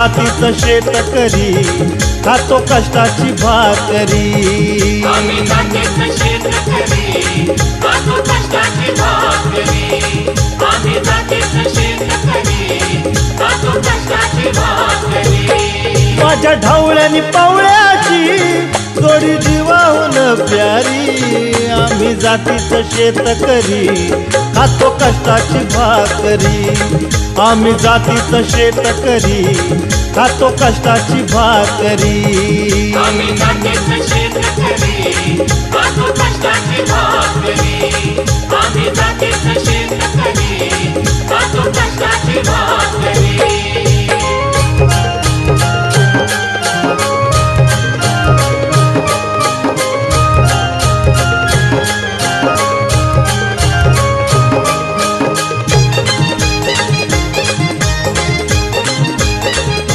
जातीचं शेतकरी खातो कष्टाची भाकरी। आम्ही जातीचं शेतकरी खातो कष्टाची भाकरी। आम्ही जातीचं शेतकरी खातो कष्टाची भाकरी। माझ्या ढवळ्यानी पावळ्याची जोडी जीवाहून प्यारी। आम्ही जातीचं शेतकरी खातो कष्टाची भाकरी। आम्ही जातीचं शेतकरी खातो कष्टाची भाकरी। आम्ही जातीचं शेतकरी खातो कष्टाची भाकरी। आम्ही जातीचं शेतकरी खातो कष्टाची भाकरी।